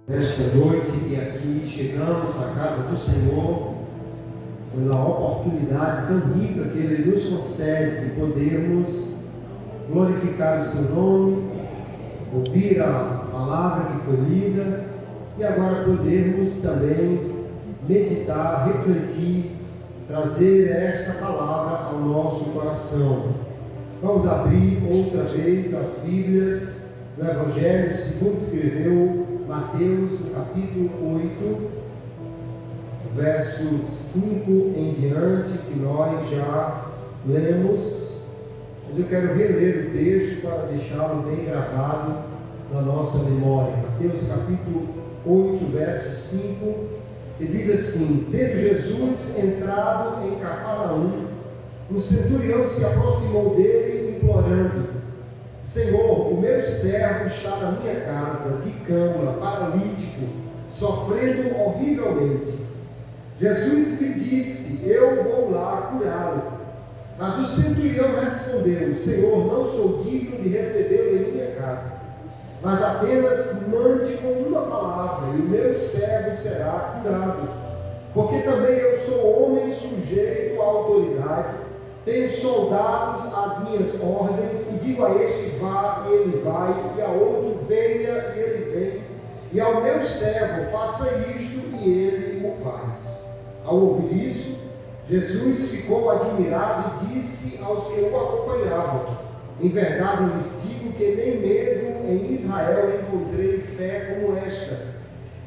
Nesta noite e aqui chegamos à casa do Senhor pela oportunidade tão rica que Ele nos concede de podermos glorificar o Seu nome, ouvir a palavra que foi lida e agora podermos também meditar, refletir, trazer esta palavra ao nosso coração. Vamos abrir outra vez as Bíblias no Evangelho segundo escreveu Mateus, no capítulo 8, verso 5 em diante, que nós já lemos, mas eu quero reler o texto para deixá-lo bem gravado na nossa memória. Mateus, capítulo 8, verso 5, ele diz assim: tendo Jesus entrado em Cafarnaum, um centurião se aproximou dele, implorando: Senhor, o meu servo está na minha casa, de cama, paralítico, sofrendo horrivelmente. Jesus lhe disse: eu vou lá curá-lo. Mas o centurião respondeu: Senhor, não sou digno de recebê-lo em minha casa, mas apenas mande com uma palavra, e o meu servo será curado. Porque também eu sou homem sujeito à autoridade, tenho soldados às minhas ordens, e digo a este: vá, e ele vai, e a outro: venha, e ele vem, e ao meu servo: faça isto, e ele o faz. Ao ouvir isso, Jesus ficou admirado e disse aos que o acompanhavam: em verdade eu lhes digo que nem mesmo em Israel encontrei fé como esta.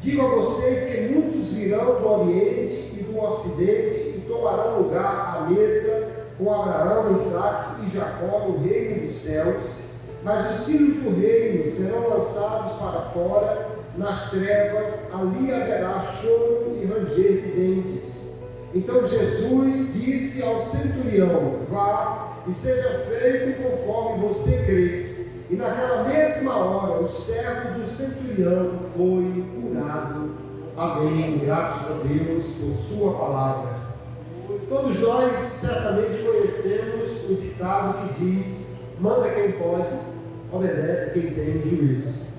Digo a vocês que muitos virão do Oriente e do Ocidente e tomarão lugar à mesa com Abraão, Isaque e Jacó no reino dos céus, mas os filhos do reino serão lançados para fora, nas trevas, ali haverá choro e ranger de dentes. Então Jesus disse ao centurião: vá e seja feito conforme você crê. E naquela mesma hora o servo do centurião foi curado. Amém. Graças a Deus por sua palavra. Todos nós certamente conhecemos o ditado que diz: manda quem pode, obedece quem tem juízo.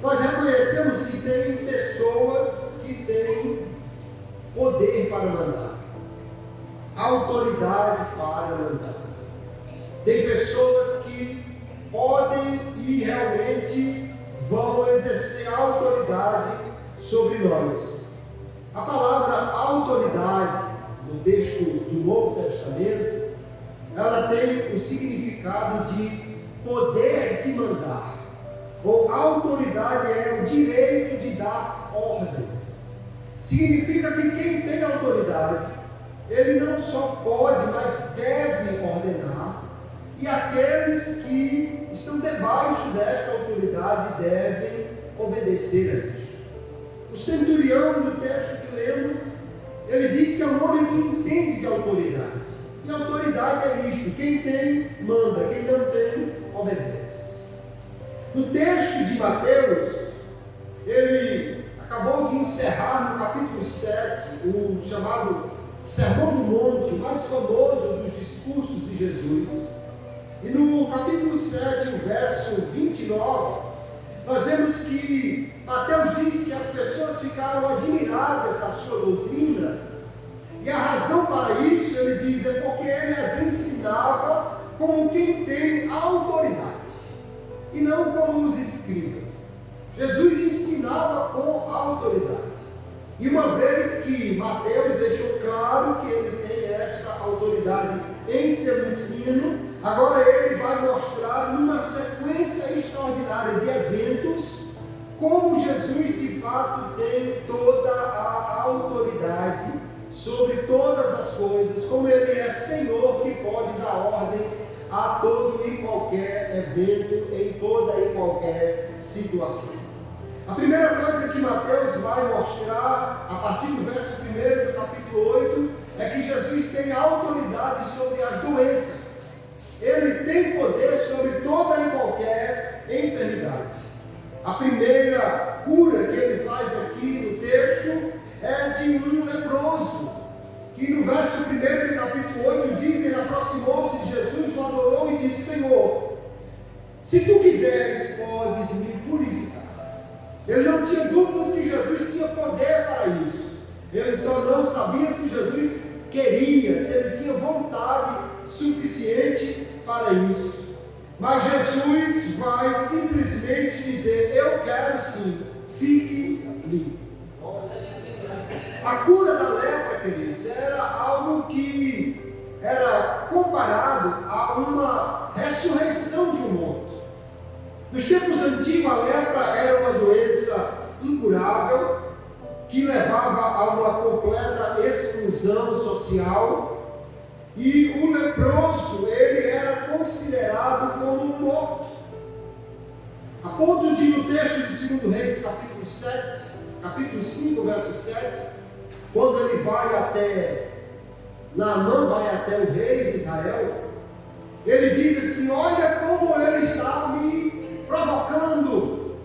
Nós reconhecemos que tem pessoas que têm poder para mandar, autoridade para mandar. Tem pessoas que podem e realmente vão exercer autoridade sobre nós. A palavra autoridade no texto do Novo Testamento, ela tem o significado de poder de mandar, ou autoridade é o direito de dar ordens. Significa que quem tem autoridade, ele não só pode, mas deve ordenar, e aqueles que estão debaixo dessa autoridade devem obedecer a isso. O centurião, no texto que lemos, ele diz que é um homem que entende de autoridade. E autoridade é isto: quem tem, manda; quem não tem, obedece. No texto de Mateus, ele acabou de encerrar no capítulo 7, o chamado Sermão do Monte, o mais famoso dos discursos de Jesus. E no capítulo 7, o verso 29, nós vemos que Mateus diz que as pessoas ficaram admiradas da sua doutrina, e a razão para isso, ele diz, é porque ele as ensinava como quem tem autoridade, e não como os escribas. Jesus ensinava com autoridade. E uma vez que Mateus deixou claro que ele tem esta autoridade em seu ensino, agora ele vai mostrar numa sequência extraordinária de eventos como Jesus de fato tem toda a autoridade sobre todas as coisas, como ele é Senhor que pode dar ordens a todo e qualquer evento, em toda e qualquer situação. A primeira coisa que Mateus vai mostrar, a partir do verso 1 do capítulo 8, é que Jesus tem autoridade sobre as doenças. Ele tem poder sobre toda e qualquer enfermidade. A primeira cura que ele faz aqui no texto é de um leproso, que no verso 1 do capítulo 8 diz: ele aproximou-se de Jesus, o adorou e disse: Senhor, se tu quiseres, podes me purificar. Ele não tinha dúvidas que Jesus tinha poder para isso. Ele só não sabia se Jesus queria, se ele tinha vontade suficiente para isso. Mas Jesus vai simplesmente dizer: eu quero sim, fique limpo. A cura da lepra, queridos, era algo que era comparado a uma ressurreição de um morto. Nos tempos antigos, a lepra era uma doença incurável que levava a uma completa exclusão social, e o leproso ele era considerado como um morto. A ponto de, no texto de 2 Reis, capítulo 5, verso 7, quando ele vai até Naamã, vai até o rei de Israel, ele diz assim: olha como ele está me provocando.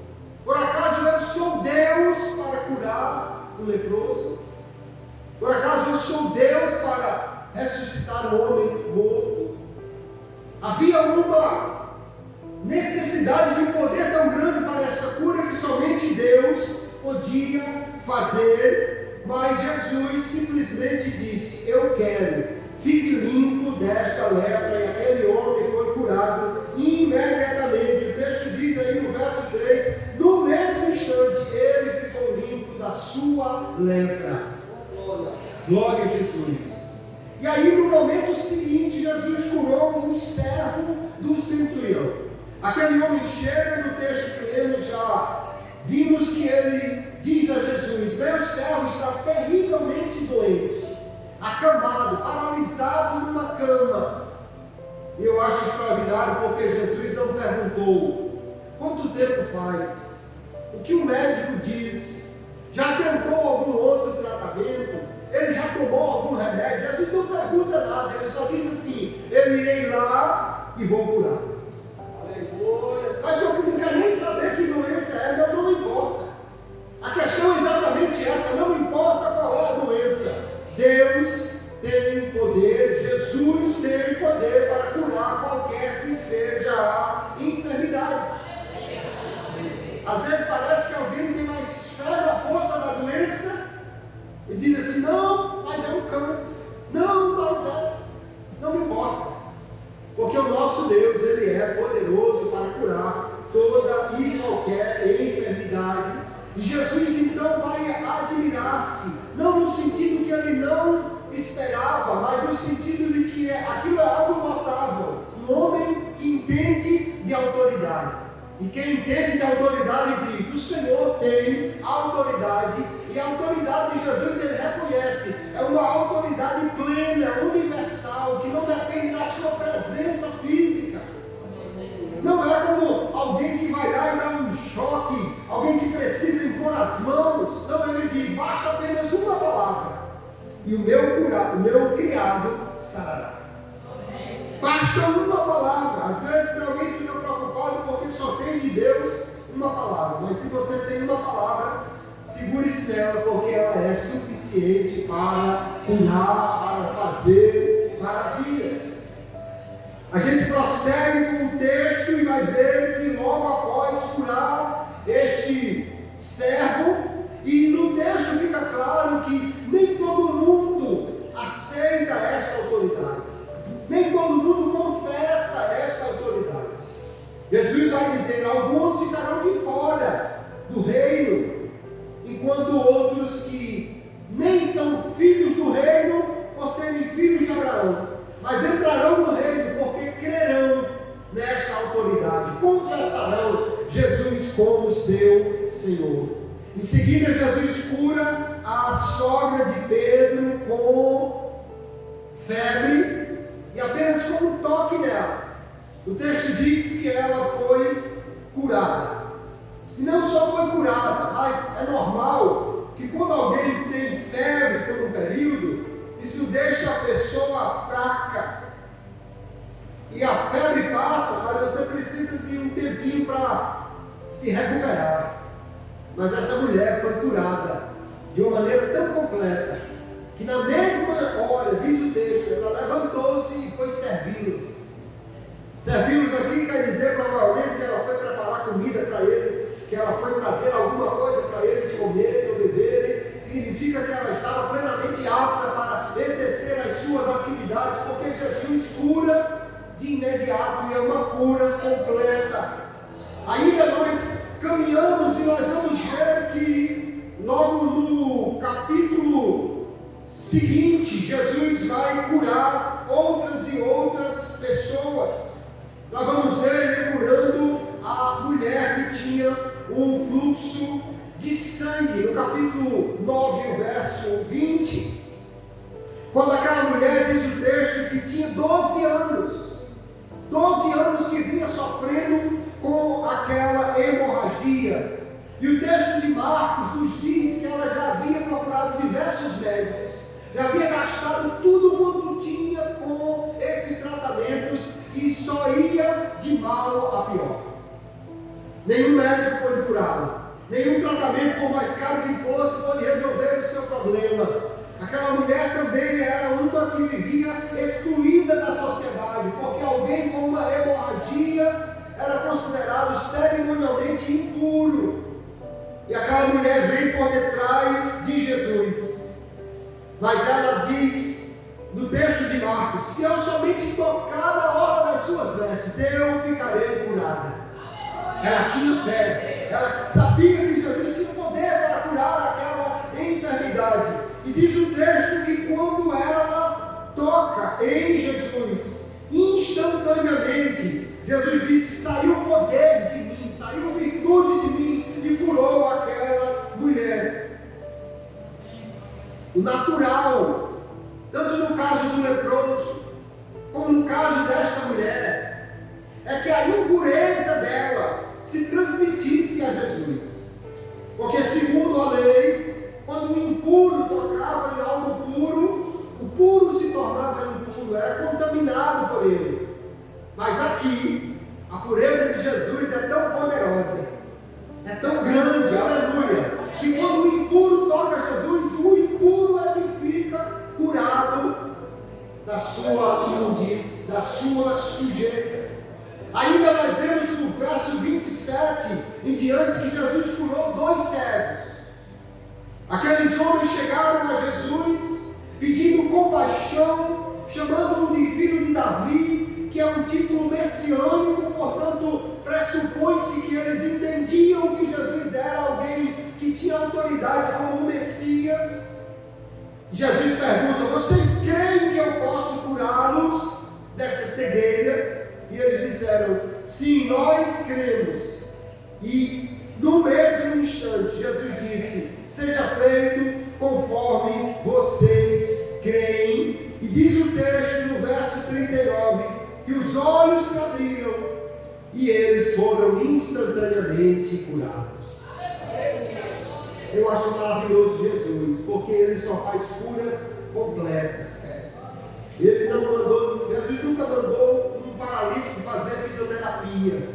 Por acaso eu sou Deus para curar o leproso? Por acaso eu sou Deus para ressuscitar o homem morto? Havia uma necessidade de um poder tão grande para esta cura que somente Deus podia fazer, mas Jesus simplesmente disse: eu quero, fique limpo desta lepra. E aquele homem foi curado imediatamente. O texto diz aí no verso 3: no mesmo instante ele ficou limpo da sua lepra. Glória a Jesus. E aí no momento seguinte, Jesus curou o servo do centurião. Aquele homem chega, no texto que lemos já vimos que ele diz a Jesus: meu servo está terrivelmente doente, acamado, paralisado numa cama. E eu acho extraordinário porque Jesus não perguntou quanto tempo faz, o que o médico diz, já tentou algum outro tratamento, ele já tomou algum remédio. Jesus não pergunta nada, ele só diz assim: eu irei lá e vou curar. Mas eu não quero nem saber que doença é, não importa. A questão é exatamente essa: não importa qual é a doença, Deus tem poder, Jesus tem poder para curar qualquer que seja a enfermidade. Às vezes parece que alguém tem mais fé na força da doença e diz assim: não, mas é um câncer, não, mas é, não me importa, porque o nosso Deus, ele é poderoso para curar toda e qualquer enfermidade. E Jesus então vai admirar-se, não no sentido que ele não esperava, mas no sentido de que aquilo é algo notável. Um homem que entende de autoridade. E quem entende de autoridade diz: o Senhor tem autoridade, e a autoridade de Jesus ele reconhece, é uma autoridade plena, universal, que não depende da sua presença física. Não é como alguém que vai lá e dá um choque, alguém que precisa impor as mãos. Não, ele diz: basta apenas uma palavra, e o meu criado sarará. Basta uma palavra. Às vezes alguém fica preocupado porque só tem de Deus uma palavra. Mas se você tem uma palavra, segure-se nela, porque ela é suficiente para curar, para fazer maravilhas. A gente prossegue com o texto e vai ver que logo após curar este servo, e no texto fica claro que nem todo mundo aceita esta autoridade. Nem todo mundo confessa esta autoridade. Jesus vai dizer: alguns ficarão de fora do reino, enquanto outros que nem são filhos do reino, por serem filhos de Abraão, mas entrarão no reino porque crerão nesta autoridade, confessarão Jesus como seu Senhor. Em seguida, Jesus cura a sogra de Pedro com febre, e apenas com um toque nela, o texto diz que ela foi curada. E não só foi curada, mas é normal que quando alguém tem febre por um período, isso deixa a pessoa fraca. E a febre passa, mas você precisa de um tempinho para se recuperar. Mas essa mulher foi curada de uma maneira tão completa, que na mesma hora, diz o texto, ela levantou-se e foi servi-los. Servi-los aqui quer dizer provavelmente que ela foi preparar comida para eles, que ela foi trazer alguma imediato e é uma cura completa. Ainda nós caminhamos e nós vamos ver que logo no capítulo seguinte, Jesus vai curar outras e outras pessoas. Nós vamos ver ele curando a mulher que tinha um fluxo de sangue, no capítulo 9, o verso 20, quando aquela mulher, diz o texto, que tinha 12 anos que vinha sofrendo com aquela hemorragia. E o texto de Marcos nos diz que ela já havia procurado diversos médicos, já havia gastado tudo quanto tinha com esses tratamentos e só ia de mal a pior. Nenhum médico pôde curá-la, nenhum tratamento, por mais caro que fosse, pôde resolver o seu problema. Aquela mulher também era uma que vivia excluída da sociedade, porque alguém com uma hemorragia era considerado cerimonialmente impuro. E aquela mulher vem por detrás de Jesus. Mas ela diz no texto de Marcos: se eu somente tocar na orla das suas vestes, eu ficarei curada. Ela tinha fé, ela sabia que Jesus tinha poder para curar aquela enfermidade. E diz o texto que quando ela toca em Jesus, instantaneamente, Jesus disse: saiu poder de mim, saiu virtude de mim, e curou aquela mulher. O natural, tanto no caso do leproso, como no caso desta mulher, é que a impureza dela se transmitisse a Jesus. Porque segundo a lei, quando o impuro tocava em algo puro, o puro se tornava impuro, era contaminado por ele. Mas aqui, a pureza de Jesus é tão poderosa, é tão grande, aleluia, que quando o impuro toca Jesus, o impuro é que fica curado da sua imundície, da sua sujeira. Ainda nós vemos no verso 27 em diante que Jesus curou 2 cegos. Aqueles homens chegaram a Jesus pedindo compaixão, chamando-o de filho de Davi, que é um título messiânico, portanto pressupõe-se que eles entendiam que Jesus era alguém que tinha autoridade como o Messias. Jesus pergunta: vocês creem que eu posso curá-los desta cegueira? E eles disseram: sim, nós cremos. E no mesmo instante Jesus disse: seja feito conforme vocês creem. E diz o texto no verso 39 que os olhos se abriram e eles foram instantaneamente curados. Eu acho maravilhoso Jesus, porque ele só faz curas completas. Ele não mandou, Jesus nunca mandou um paralítico fazer fisioterapia.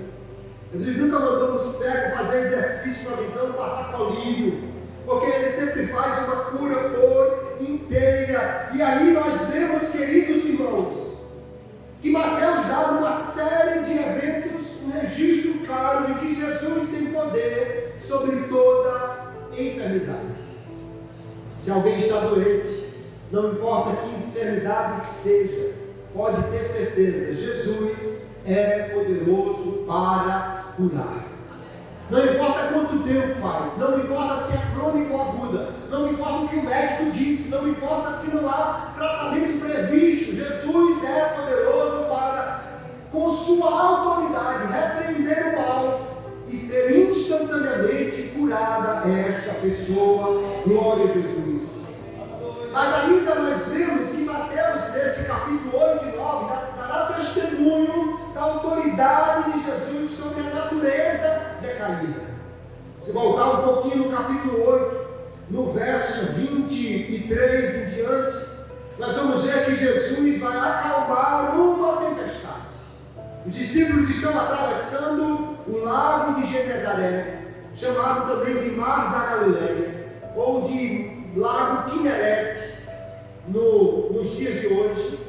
Jesus nunca mandou um cego fazer exercício para a visão, passar colírio, porque ele sempre faz uma cura por inteira. E aí nós vemos, queridos irmãos, que Mateus dá uma série de eventos, um registro claro de que Jesus tem poder sobre toda enfermidade. Se alguém está doente, não importa que enfermidade seja, pode ter certeza, Jesus é poderoso para curar. Não importa quanto tempo faz, não importa se é crônico ou aguda, não importa o que o médico disse, não importa se não há tratamento previsto, Jesus é poderoso para, com sua autoridade, repreender o mal e ser instantaneamente curada esta pessoa. Glória a Jesus. Mas ainda nós vemos que Mateus, nesse capítulo 8 e 9, dará testemunho da autoridade de Jesus sobre a natureza decaída. Se voltar um pouquinho no capítulo 8, no verso 23 em diante, nós vamos ver que Jesus vai acalmar uma tempestade. Os discípulos estão atravessando o lago de Genezaré, chamado também de Mar da Galileia, ou de Lago Quinerete, nos dias de hoje.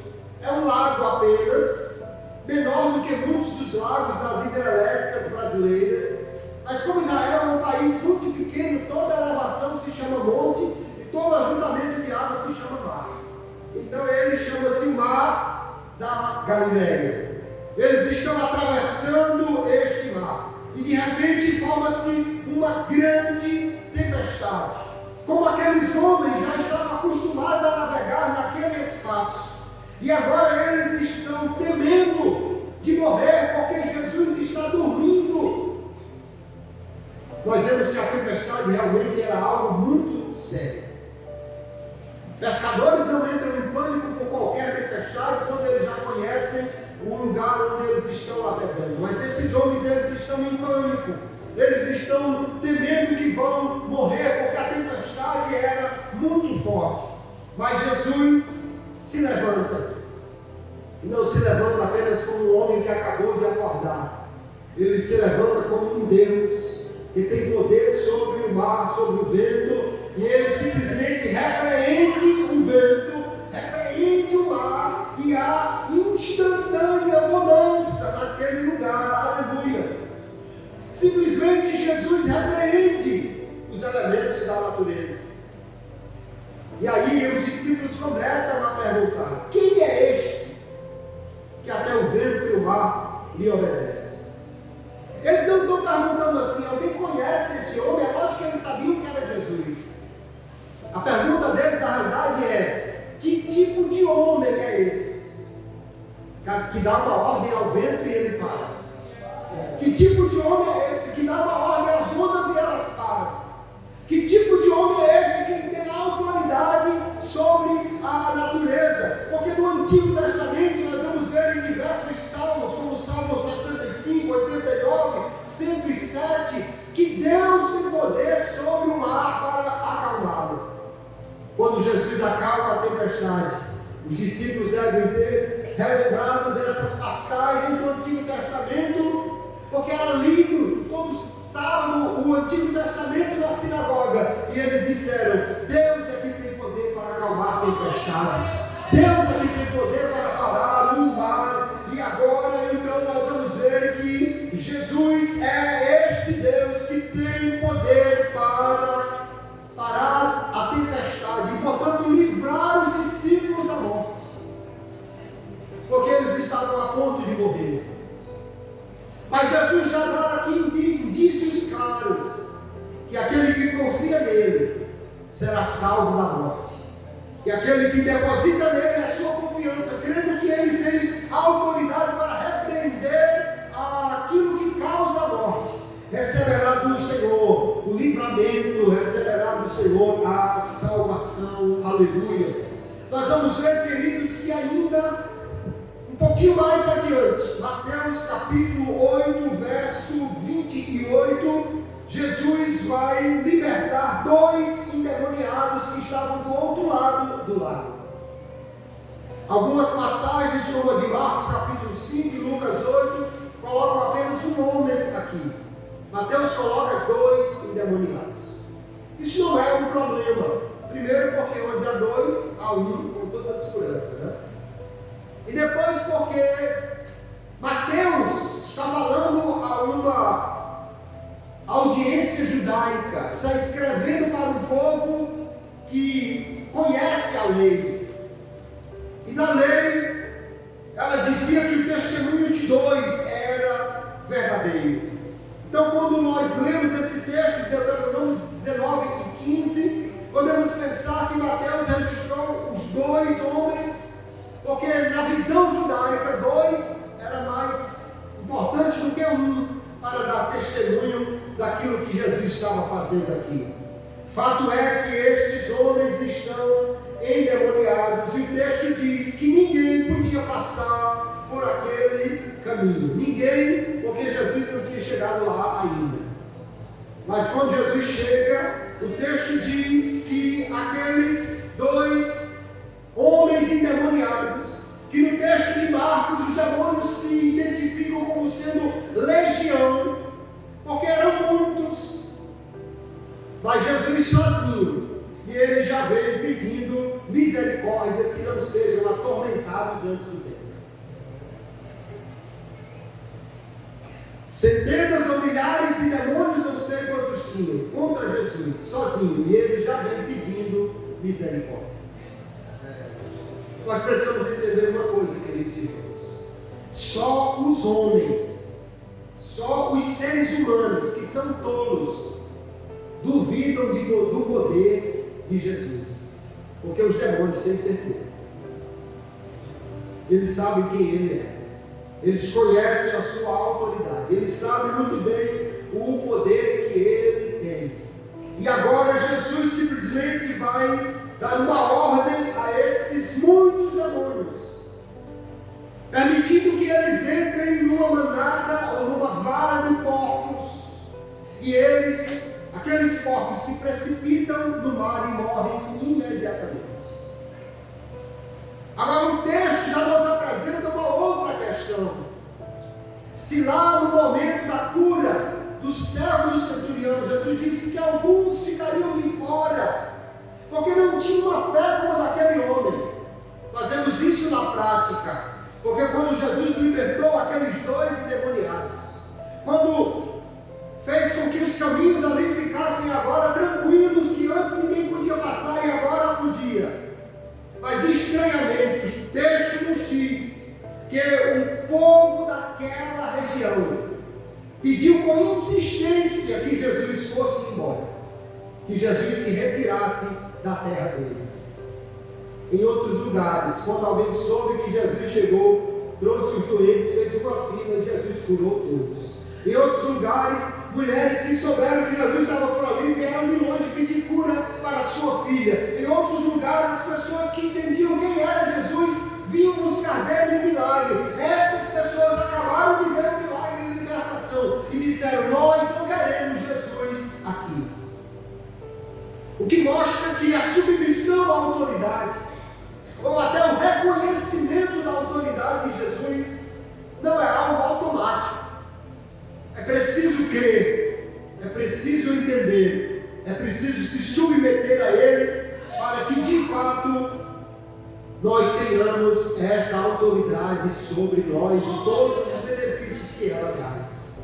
É um lago apenas, menor do que muitos dos lagos das hidrelétricas brasileiras, mas como Israel é um país muito pequeno, toda elevação se chama monte, e todo ajuntamento de água se chama mar. Então ele chama-se Mar da Galileia. Eles estão atravessando este mar. E de repente forma-se uma grande tempestade. Como aqueles homens já estavam acostumados a navegar naquele espaço. E agora eles estão temendo de morrer porque Jesus está dormindo. Nós vemos que a tempestade realmente era algo muito sério. Pescadores não entram em pânico por qualquer tempestade quando eles já conhecem o lugar onde eles estão navegando. Mas esses homens, eles estão em pânico. Eles estão temendo que vão morrer porque a tempestade era muito forte. Mas Jesus se levanta. E não se levanta apenas como um homem que acabou de acordar. Ele se levanta como um Deus que tem poder sobre o mar, sobre o vento. E ele simplesmente repreende o vento, repreende o mar, e há instantânea bonança naquele lugar. Aleluia! Simplesmente Jesus repreende os elementos da natureza. E aí os discípulos começam a perguntar: quem é este que até o vento e o mar lhe obedecem? Eles não estão perguntando assim: alguém conhece esse homem? É lógico que eles sabiam que era Jesus. A pergunta deles, na realidade, é: que tipo de homem é esse? Que dá uma ordem ao vento e ele para. Que tipo de homem é esse que dá uma ordem às ondas e elas param? Que tipo de homem é esse que tem autoridade sobre a natureza? Porque no Antigo Testamento nós vamos ver em diversos salmos, como o Salmo 65, 89, 107, que Deus tem poder sobre o mar para acalmá-lo. Quando Jesus acalma a tempestade, os discípulos devem ter relembrado dessas passagens do Antigo Testamento, porque era lido todo sábado o Antigo Testamento na sinagoga, e eles disseram: Deus é que tem poder para acalmar tempestades, Deus é que tem poder para parar o mar. E agora então nós vamos ver que Jesus é este Deus que tem poder para parar a tempestade e, portanto, livrar os discípulos da morte, porque eles estavam a ponto de morrer. Mas Jesus já dá aqui indícios claros que aquele que confia nele será salvo da morte, que aquele que deposita nele a sua confiança, crendo que ele tem autoridade para repreender aquilo que causa a morte, receberá do Senhor o livramento, receberá do Senhor a salvação. Aleluia! Nós vamos ver, queridos, que ainda um pouquinho mais adiante, Mateus capítulo 8, verso 28, Jesus vai libertar 2 endemoniados que estavam do outro lado do lago. Algumas passagens, como a de Marcos capítulo 5 e Lucas 8, colocam apenas um nome aqui. Mateus coloca 2 endemoniados. Isso não é um problema. Primeiro porque onde há 2, há 1 com toda a segurança, né? E depois porque Mateus está falando a uma audiência judaica, está escrevendo para um povo que conhece a lei. E na lei, ela dizia que o testemunho de 2 era verdadeiro. Então, quando nós lemos esse texto de Deuteronômio 19 e 15, podemos pensar que Mateus registrou os 2 homens, porque na visão judaica, 2 era mais importante do que 1 para dar testemunho daquilo que Jesus estava fazendo aqui. Fato é que estes homens estão endemoniados, e o texto diz que ninguém podia passar por aquele caminho. Ninguém, porque Jesus não tinha chegado lá ainda. Mas quando Jesus chega, o texto diz que aqueles 2 homens endemoniados, que no texto de Marcos os demônios se identificam como sendo legião, porque eram muitos, mas Jesus sozinho, e ele já veio pedindo misericórdia, que não sejam atormentados antes do tempo. Centenas ou milhares de demônios, não sei quantos tinham, contra Jesus, sozinho, e ele já vem pedindo misericórdia. Nós precisamos entender uma coisa, queridos irmãos. Só os homens, só os seres humanos que são tolos, duvidam do poder de Jesus. Porque os demônios têm certeza. Eles sabem quem Ele é. Eles conhecem a sua autoridade. Eles sabem muito bem o poder que Ele tem. E agora Jesus simplesmente vai dar uma ordem a esses muitos demônios, permitindo que eles entrem numa manada ou numa vara de porcos. E aqueles porcos se precipitam no mar e morrem imediatamente. Agora o texto já nos apresenta uma outra questão. Se lá no momento da cura do servo do centurião, Jesus disse que alguns ficariam de fora, porque não tinham uma fé como a daquele homem. Nós vemos isso na prática, porque quando Jesus libertou aqueles dois endemoniados, quando fez com que os caminhos ali ficassem agora tranquilos, que antes ninguém podia passar e agora podia. Mas estranhamente o texto nos diz que o povo daquela região pediu com insistência que Jesus fosse embora, que Jesus se retirasse da terra deles. Em outros lugares, quando alguém soube que Jesus chegou, trouxe os doentes, fez uma fila e Jesus curou todos. Em outros lugares, mulheres que souberam que Jesus estava por ali vieram de longe pedir cura para a sua filha. Em outros lugares, as pessoas que entendiam quem era Jesus vinham buscar dele um milagre. Essas pessoas acabaram de ver o milagre de libertação e disseram: nós não queremos Jesus aqui. O que mostra que a submissão à autoridade, ou até o reconhecimento da autoridade de Jesus, não é algo automático. É preciso crer, é preciso entender, é preciso se submeter a Ele, para que de fato nós tenhamos esta autoridade sobre nós e todos os benefícios que ela traz.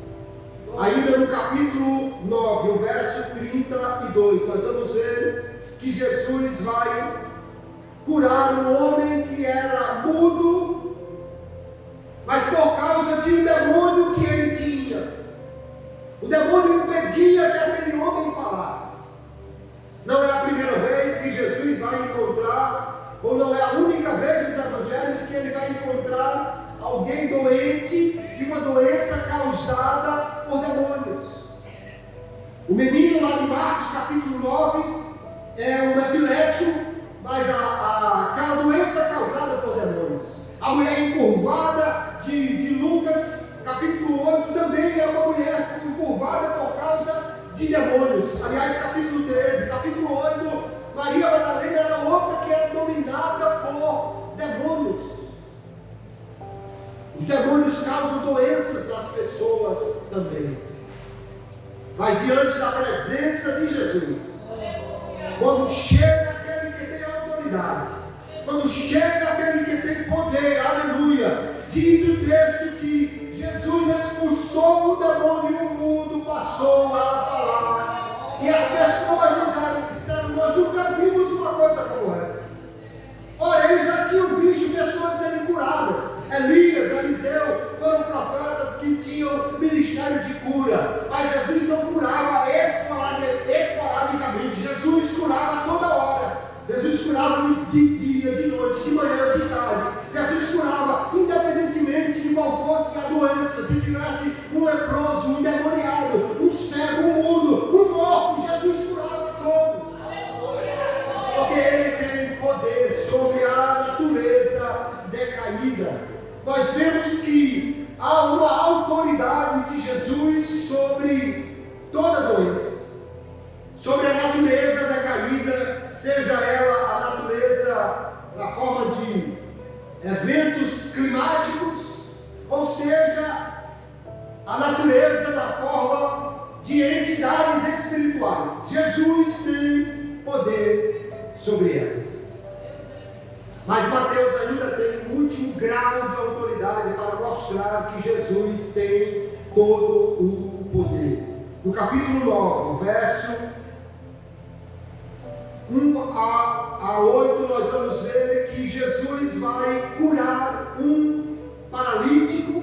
Ainda no capítulo 9, o verso 32, nós vamos ver que Jesus vai curar um homem que era mudo, mas por causa de um demônio que ele tinha. O demônio impedia que aquele homem falasse. Não é a primeira vez que Jesus vai encontrar, ou não é a única vez nos evangelhos que ele vai encontrar alguém doente de uma doença causada por demônios. O menino lá de Marcos capítulo 9 é um epilético, mas aquela doença causada por demônios. A mulher encurvada de Lucas capítulo 8 também é uma mulher encurvada por causa de demônios. Aliás, capítulo 13, capítulo 8, Maria Madalena era outra que era dominada por demônios. Os demônios causam doenças nas pessoas também. Mas diante da presença de Jesus, quando chega aquele que tem autoridade, quando chega aquele que tem poder, aleluia, diz o texto que Jesus expulsou o demônio e o mundo passou a falar. E as pessoas disseram: nós nunca vimos uma coisa como essa. Ora, eles já tinham visto pessoas serem curadas. Elias, Eliseu foram profetas que tinham ministério de cura, mas Jesus não curava esporadicamente. Jesus curava toda hora. Jesus curava de dia, de noite, de manhã, de tarde. Jesus curava independentemente de qual fosse a doença. Se tivesse um leproso, um endemoniado, um cego, um mudo, um morto, Jesus curava todos. Porque Ele tem poder sobre a natureza decaída. Nós vemos que há uma autoridade de Jesus sobre toda doença, sobre a natureza decaída, seja ela a natureza na forma de eventos climáticos, ou seja a natureza da forma de entidades espirituais. Jesus tem poder sobre elas. Mas Mateus ainda tem um último grau de autoridade para mostrar que Jesus tem todo o poder. No capítulo 9, verso 1 a 8, nós vamos ver que Jesus vai curar um paralítico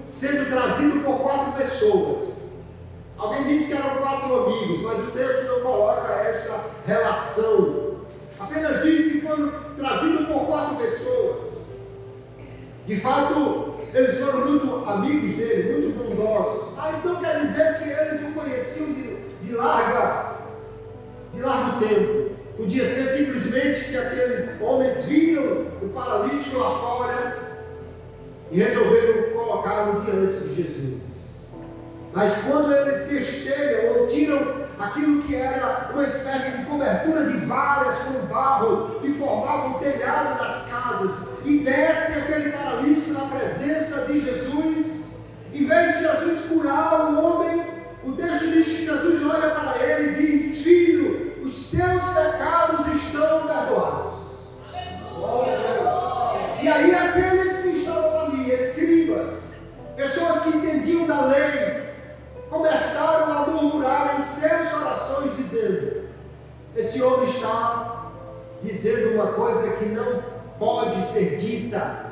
sendo trazido por 4 pessoas. Alguém disse que eram 4 amigos, mas o texto não coloca esta relação. Apenas diz que foram trazidos por 4 pessoas. De fato, eles foram muito amigos dele, muito bondosos. Mas não quer dizer que eles o conheciam de largo tempo. Podia ser simplesmente que aqueles homens viram o paralítico lá fora e resolveram colocá-lo diante de Jesus. Mas quando eles destelham ou tiram aquilo que era uma espécie de cobertura de varas com barro que formava o telhado das casas e desce aquele paralítico na presença de Jesus, em vez de Jesus curar o homem, o texto diz que Jesus olha para ele e diz: filho, os seus pecados estão perdoados. E aí aqueles que estavam ali, escribas, pessoas que entendiam da lei, começaram a murmurar em seus corações, dizendo: esse homem está dizendo uma coisa que não pode ser dita.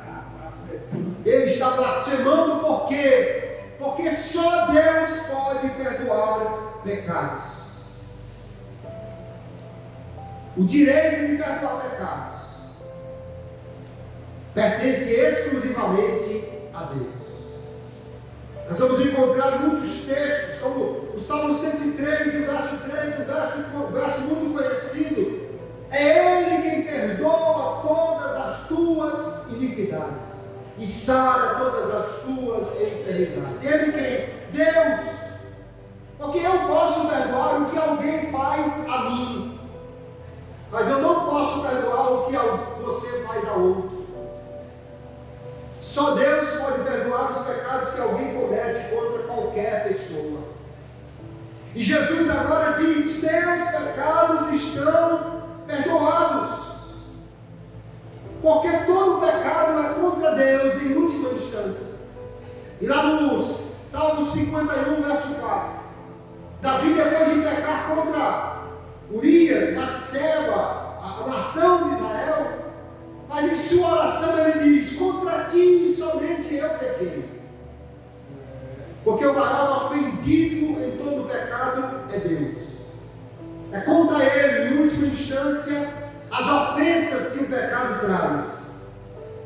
Ele está blasfemando por quê? Porque só Deus pode perdoar pecados. O direito de perdoar pecados pertence exclusivamente a Deus. Nós vamos encontrar muitos textos, como o Salmo 103, o verso 3, um verso muito conhecido. É Ele quem perdoa todas as tuas iniquidades e sara todas as tuas enfermidades. Ele quem? Deus. Porque eu posso perdoar o que alguém faz a mim, mas eu não posso perdoar o que você faz a outro. Só Deus pode perdoar os pecados que alguém comete contra qualquer pessoa. E Jesus agora diz: teus pecados estão perdoados. Porque todo pecado é contra Deus em última instância. E lá no Salmo 51, verso 4, Davi, depois de pecar contra Urias, Batseba, a nação de Israel, mas em sua oração ele diz: contra ti somente eu pequei. Porque o maior ofendido em todo pecado é Deus. É contra ele, em última instância, as ofensas que o pecado traz.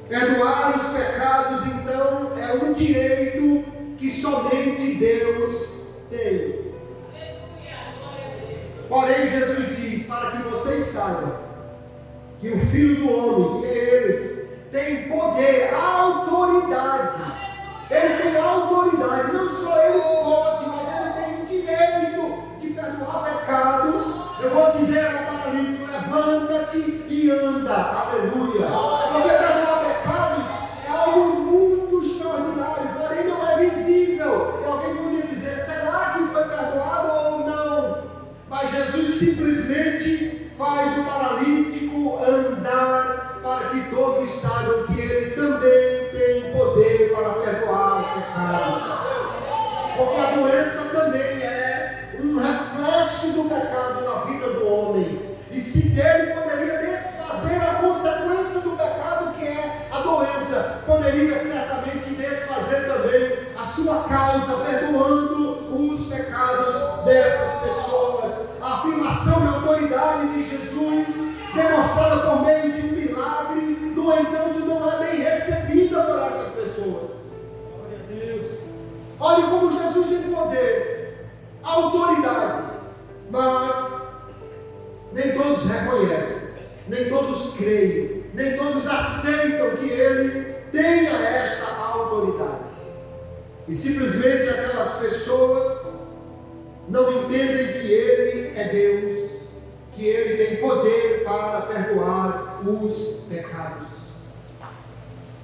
Perdoar os pecados, então, é um direito que somente Deus tem. Porém, Jesus diz: para que vocês saibam que o Filho do Homem, que é Ele, tem poder, autoridade. Ele tem autoridade, não só Ele pode, mas Ele tem o direito de perdoar pecados. Eu vou dizer ao paralítico: levanta-te e anda. Aleluia. Porque perdoar pecados é algo muito extraordinário, porém não é visível. E alguém podia dizer: será que foi perdoado ou não? Mas Jesus simplesmente faz o paralítico andar, para que todos saibam que Ele também tem poder para perdoar pecados. Porque a doença também é um reflexo do pecado na vida do homem. E se dele poderia desfazer a consequência do pecado, que é a doença, poderia certamente desfazer também a sua causa, perdoando os pecados dessas pessoas. A afirmação da autoridade de Jesus, demonstrada por meio de um milagre, no entanto, não é bem recebida por essas pessoas. Olhe como Jesus tem poder, autoridade, mas nem todos reconhecem, nem todos creem, nem todos aceitam que Ele tenha esta autoridade. E simplesmente aquelas pessoas não entendem que Ele é Deus, que Ele tem poder para perdoar os pecados.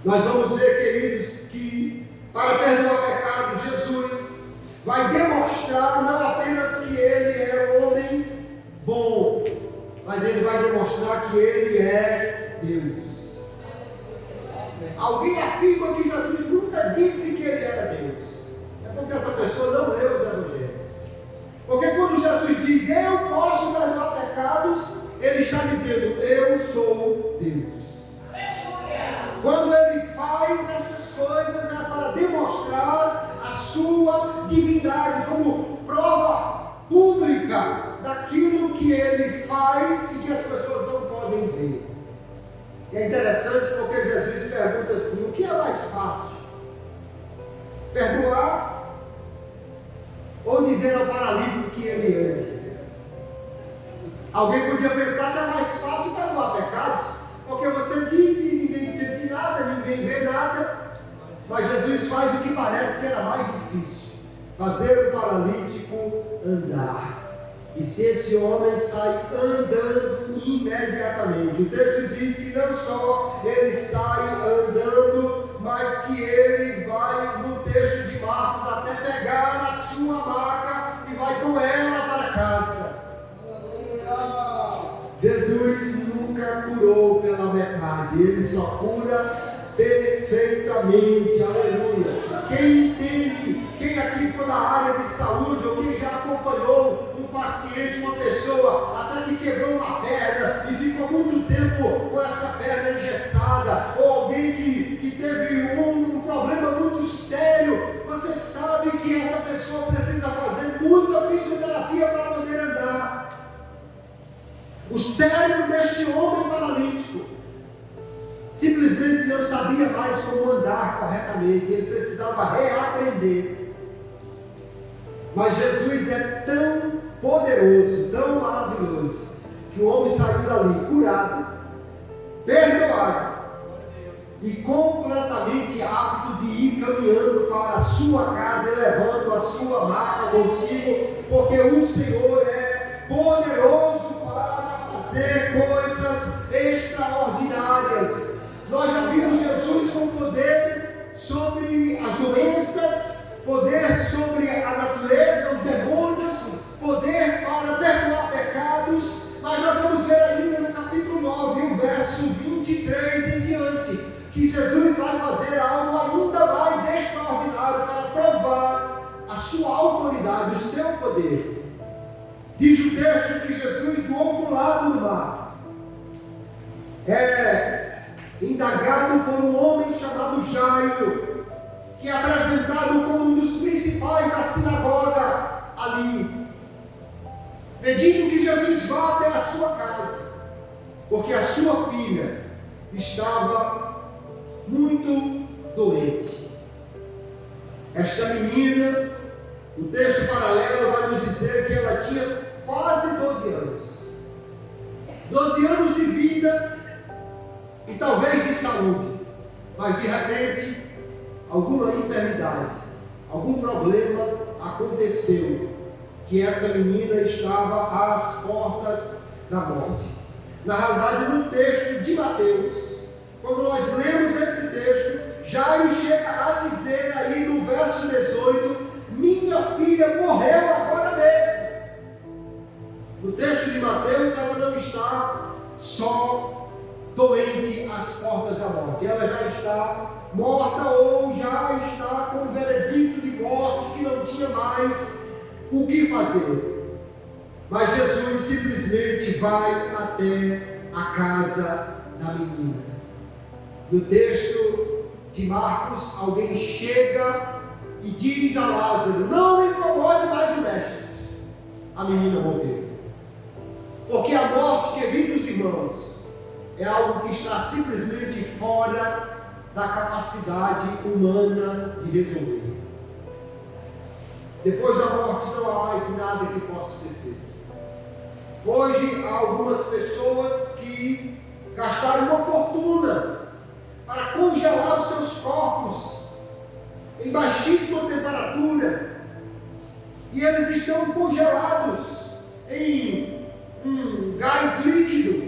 Nós vamos ver, queridos, que para perdoar pecados, Jesus vai demonstrar não apenas que Ele é um homem bom, mas Ele vai demonstrar que Ele é Deus. Alguém afirma que Jesus nunca disse que Ele era Deus. É porque essa pessoa não leu os evangelhos. Porque quando Jesus diz: eu posso perdoar pecados, Ele está dizendo: eu sou Deus. Quando Ele faz estas coisas, é para demonstrar interessante porque Jesus pergunta assim: o que é mais fácil? Perdoar ou dizer ao paralítico que ele ande? Alguém podia pensar que é mais fácil perdoar pecados, porque você diz e ninguém sente nada, ninguém vê nada. Mas Jesus faz o que parece que era mais difícil: fazer o paralítico andar. E se esse homem sai andando imediatamente, o texto diz que não só ele sai andando, mas que ele vai, no texto de Marcos, até pegar a sua maca e vai com ela para casa. Jesus nunca curou pela metade, ele só cura perfeitamente, aleluia. Quem entende, quem aqui foi da área de saúde, ou quem já acompanhou um paciente, uma pessoa, até que quebrou uma perna e ficou muito tempo com essa perna engessada, ou alguém que teve um problema muito sério, você sabe que essa pessoa precisa fazer muita fisioterapia para poder andar. O cérebro deste homem paralítico simplesmente não sabia mais como andar corretamente, ele precisava reaprender. Mas Jesus é tão poderoso, tão maravilhoso, que o homem saiu dali curado, perdoado e completamente apto de ir caminhando para a sua casa, levando a sua maca consigo, porque o Senhor é poderoso para fazer coisas extraordinárias. Nós já vimos Jesus com poder sobre as doenças, poder sobre a natureza, os demônios, poder para perdoar pecados, mas nós vamos ver ainda no capítulo 9, o verso 23 em diante, que Jesus vai fazer algo ainda mais extraordinário para provar a sua autoridade, o seu poder. Diz o texto que Jesus, do outro lado do mar, indagado por um homem chamado Jairo, que é apresentado como um dos principais da sinagoga ali, pedindo que Jesus vá até a sua casa, porque a sua filha estava muito doente. Esta menina, o texto paralelo vai nos dizer que ela tinha quase 12 anos. 12 anos de vida e talvez de saúde, mas de repente alguma enfermidade, algum problema aconteceu, que essa menina estava às portas da morte. Na realidade, no texto de Mateus, quando nós lemos esse texto, Jairo chega a dizer aí no verso 18: minha filha morreu agora mesmo. No texto de Mateus, ela não está só doente às portas da morte, ela já está morta ou já está com um veredicto de morte, que não tinha mais o que fazer. Mas Jesus simplesmente vai até a casa da menina. No texto de Marcos, alguém chega e diz a Lázaro: não incomode mais o mestre. A menina morreu. Porque a morte, queridos irmãos, é algo que está simplesmente fora da capacidade humana de resolver. Depois da morte não há mais nada que possa ser feito. Hoje há algumas pessoas que gastaram uma fortuna para congelar os seus corpos em baixíssima temperatura, e eles estão congelados em um gás líquido,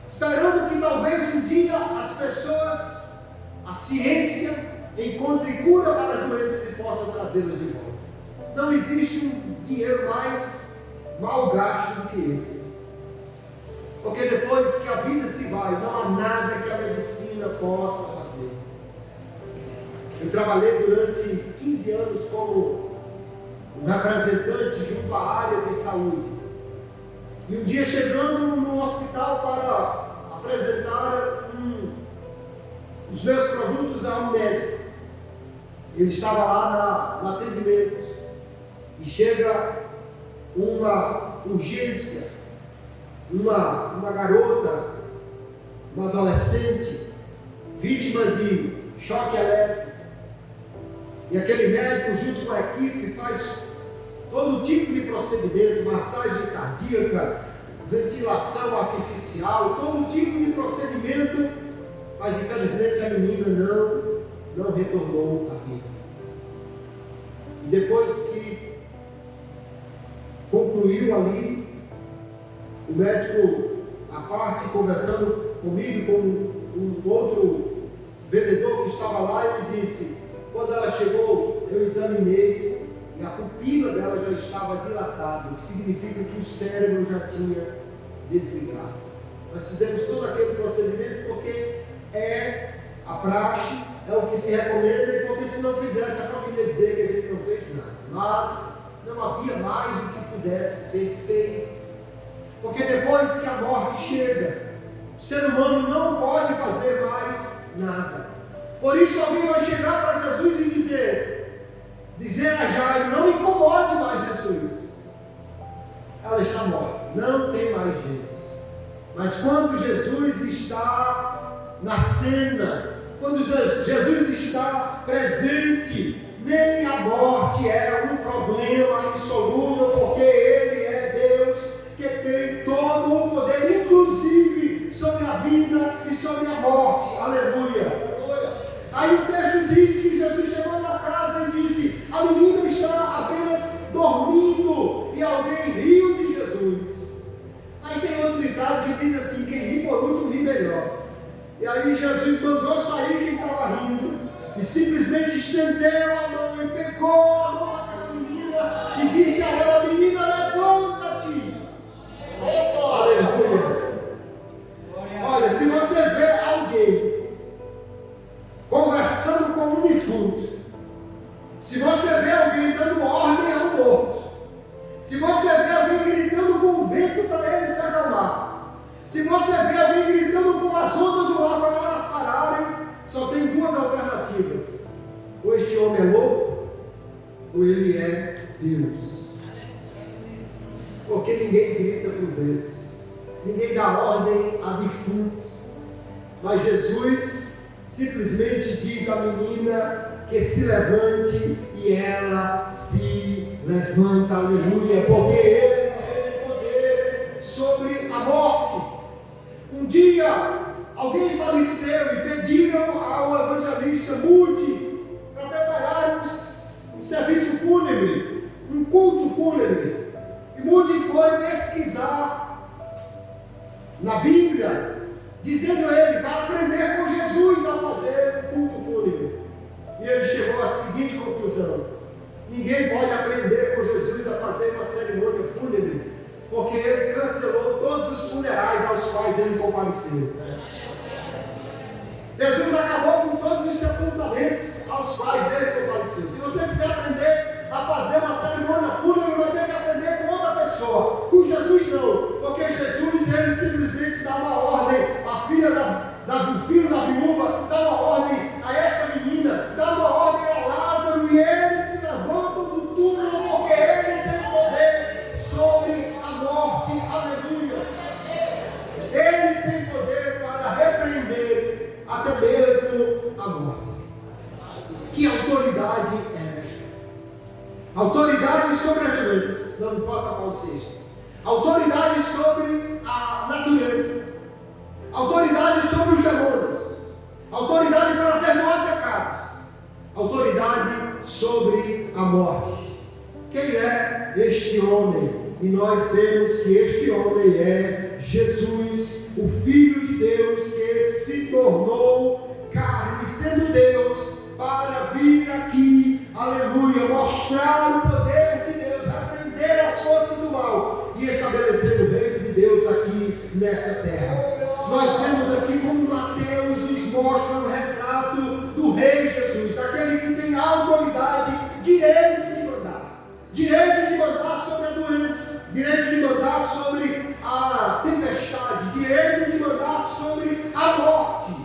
esperando que talvez um dia as pessoas, a ciência, encontre cura para as doenças e possa trazê-las de volta. Não existe um dinheiro mais mal gasto do que esse. Porque depois que a vida se vai, não há nada que a medicina possa fazer. Eu trabalhei durante 15 anos como um representante junto à área de saúde. E um dia, chegando no hospital para apresentar os meus produtos a um médico, ele estava lá no atendimento, e chega uma urgência, uma garota uma adolescente, vítima de choque elétrico, e aquele médico, junto com a equipe, faz todo tipo de procedimento, massagem cardíaca, ventilação artificial, todo tipo de procedimento, mas infelizmente a menina não retornou à vida. E depois que concluiu ali, o médico, à parte, conversando comigo e com um outro vendedor que estava lá, ele disse: quando ela chegou, eu examinei e a pupila dela já estava dilatada, o que significa que o cérebro já tinha desligado. Nós fizemos todo aquele procedimento porque é a praxe, é o que se recomenda, e porque se não fizesse, a família dizer que a gente não fez nada. Mas não havia mais o que pudesse ser feito. Porque depois que a morte chega, o ser humano não pode fazer mais nada. Por isso alguém vai chegar para Jesus e dizer a Jairo: não incomode mais Jesus. Ela está morta, não tem mais jeito. Mas quando Jesus está na cena, quando Jesus está presente, nem a morte é um problema insolúvel, porque Ele é Deus que tem todo o poder, inclusive sobre a vida e sobre a morte. Aleluia! Aí o texto diz que Jesus chegou na casa e disse: a menina está apenas dormindo, e alguém riu de Jesus. Mas tem outro ditado que diz assim: quem ri por último ri melhor. E aí Jesus mandou sair quem estava rindo, e simplesmente estendeu a mão e pegou a mão daquela menina e disse a ela: menina, levanta-te. Aleluia. Olha, se você vê alguém conversando com um defunto, se você vê alguém dando ordem a um morto, se você vê alguém gritando com o vento para ele se acalmar, se você vê alguém gritando com as ondas do mar para elas pararem, só tem duas alternativas: ou este homem é louco, ou ele é Deus. Porque ninguém grita para o vento, ninguém dá ordem a defunto, mas Jesus simplesmente diz à menina que se levante, e ela se levanta. Aleluia, porque Ele tem poder sobre a morte. Um dia alguém faleceu e pediram ao evangelista Moody para preparar um serviço fúnebre, um culto fúnebre. E Moody foi pesquisar na Bíblia, dizendo a ele para aprender com Jesus a fazer um culto fúnebre. E ele chegou à seguinte conclusão: ninguém pode aprender com Jesus a fazer uma cerimônia fúnebre, porque ele cancelou todos os funerais aos quais ele compareceu. Jesus acabou com todos os sepultamentos aos quais ele compareceu. Se você quiser aprender a fazer uma cerimônia fúnebre, vai ter que aprender com outra pessoa. Com Jesus não, porque Jesus, ele simplesmente dá uma ordem. A filha do filho da viúva dá uma ordem a esta menina, dá uma ordem a Lázaro, e eles se levantam do túmulo, porque ele tem poder sobre a morte. Aleluia! Ele tem poder para repreender até mesmo a morte. Que autoridade é esta? Autoridade sobre as doenças, não importa qual seja. Autoridade sobre a natureza. Autoridade sobre os demônios. Autoridade para perdoar pecados. Autoridade sobre a morte. Quem é este homem? E nós vemos que este homem é Jesus, o Filho de Deus, que se tornou carne, sendo Deus, para vir aqui, aleluia, mostrar o poder de Deus, repreender as forças do mal e estabelecer o reino de Deus aqui nesta terra. Nós vemos aqui como Mateus nos mostra o retrato do Rei Jesus, daquele que tem autoridade, direito de mandar sobre a doença, direito de mandar sobre a tempestade, direito de mandar sobre a morte.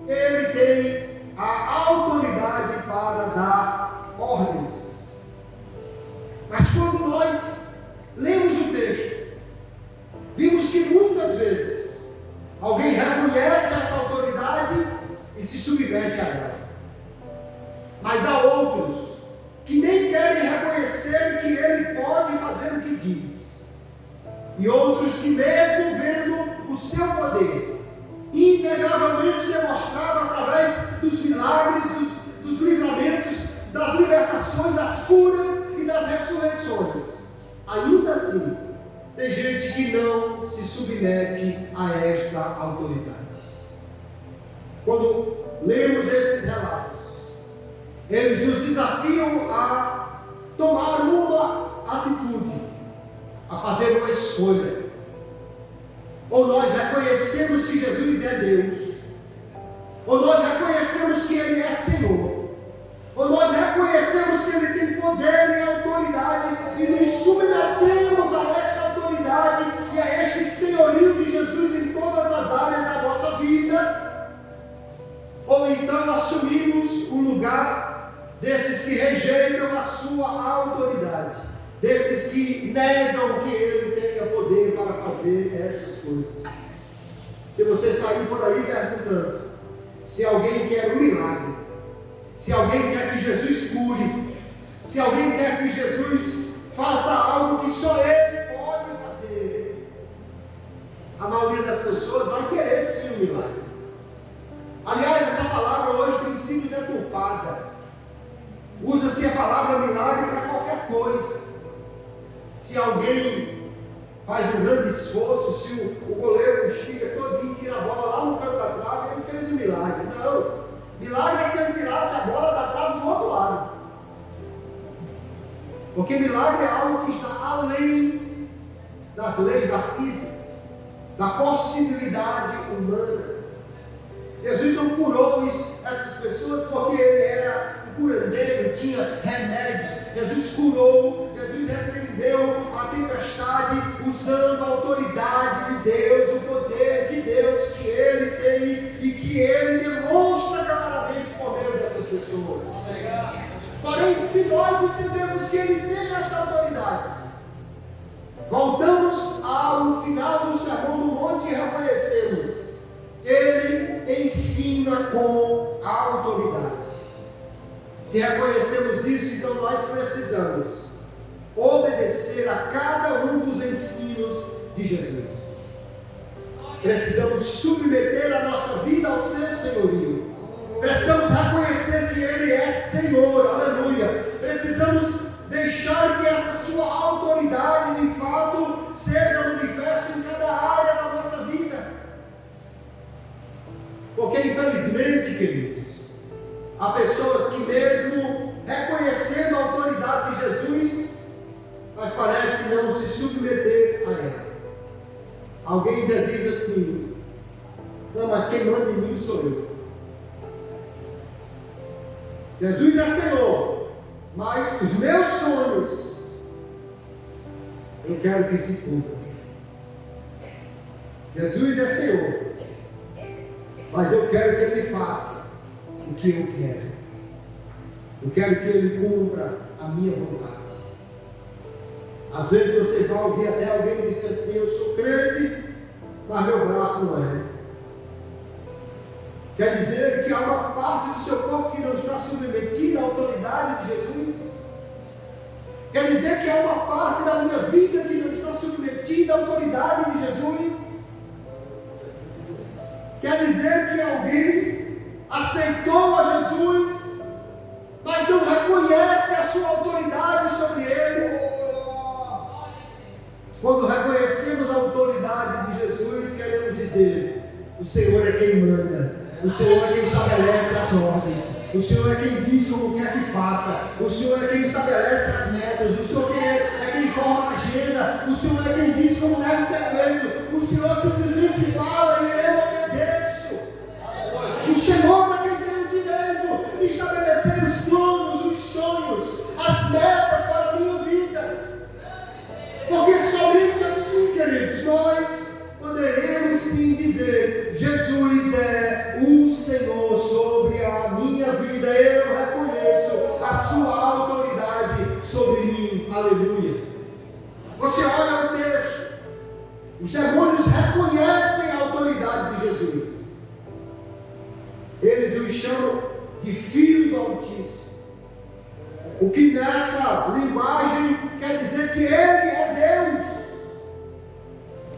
Ele tem a autoridade para dar ordens. Mas quando nós lemos o texto, vimos que muitas vezes alguém reconhece submete a ela. Mas há outros que nem querem reconhecer que ele pode fazer o que diz. E outros que, mesmo vendo o seu poder, inegavelmente demonstrado através dos milagres, dos livramentos, das libertações, das curas e das ressurreições, ainda assim, tem gente que não se submete a esta autoridade. Quando lemos esses relatos, eles nos desafiam a tomar uma atitude, a fazer uma escolha. Ou nós reconhecemos que Jesus é Deus, ou nós reconhecemos que Ele é Senhor, ou nós reconhecemos que Ele tem poder e autoridade e nos submetemos a esta autoridade e a este senhorio de Jesus em todas as áreas da nossa vida, ou então assumimos o lugar desses que rejeitam a sua autoridade, desses que negam que Ele tenha poder para fazer estas coisas. Se você sair por aí perguntando se alguém quer um milagre, se alguém quer que Jesus cure, se alguém quer que Jesus faça algo que só Ele pode fazer, a maioria das pessoas vai querer sim um milagre. Aliás, essa palavra hoje tem sido deturpada. Usa-se a palavra milagre para qualquer coisa. Se alguém faz um grande esforço, se o goleiro estiga todinho e tira a bola lá no canto da trave, ele fez um milagre. Não. Milagre é se ele tirasse a bola da trave do outro lado. Porque milagre é algo que está além das leis da física, da possibilidade humana. Jesus não curou essas pessoas porque ele era um curandeiro, tinha remédios. Jesus curou, Jesus repreendeu a tempestade usando a autoridade de Deus, o poder de Deus que ele tem e que ele demonstra claramente por meio dessas pessoas. Porém, se nós entendemos que ele tem esta autoridade, voltamos ao final do Sermão do Monte e reconhecemos: ele ensina com autoridade. Se reconhecemos isso, então nós precisamos obedecer a cada um dos ensinos de Jesus. Precisamos submeter a nossa vida ao seu senhorio. Precisamos reconhecer que Ele é Senhor, aleluia. Precisamos deixar que essa sua autoridade de fato seja manifesta em cada área da nossa vida. Porque infelizmente, queridos, há pessoas que mesmo reconhecendo a autoridade de Jesus, mas parece não se submeter a ela. Alguém ainda diz assim: não, mas quem manda em mim sou eu. Jesus é Senhor, mas os meus sonhos eu quero que se cumpram. Jesus é Senhor, mas eu quero que Ele faça o que eu quero. Eu quero que Ele cumpra a minha vontade. Às vezes você vai ouvir até alguém dizer assim: eu sou crente, mas meu braço não é. Quer dizer que há uma parte do seu corpo que não está submetida à autoridade de Jesus? Quer dizer que há uma parte da minha vida que não está submetida à autoridade de Jesus? Quer dizer que alguém aceitou a Jesus, mas não reconhece a sua autoridade sobre ele? Quando reconhecemos a autoridade de Jesus, queremos dizer: o Senhor é quem manda, o Senhor é quem estabelece as ordens, o Senhor é quem diz como quer que faça, o Senhor é quem estabelece as metas, o Senhor é quem forma a agenda, o Senhor é quem diz como deve ser feito, o Senhor simplesmente fala e eu obedeço. O Senhor é quem tem o direito de estabelecer os planos, os sonhos, as metas para a minha vida. Porque somente assim, queridos, nós poderemos sim dizer: Jesus é o Senhor sobre a minha vida, eu reconheço a sua autoridade sobre mim, aleluia. Você olha o texto, os demônios reconhecem a autoridade O que nessa linguagem quer dizer que Ele é Deus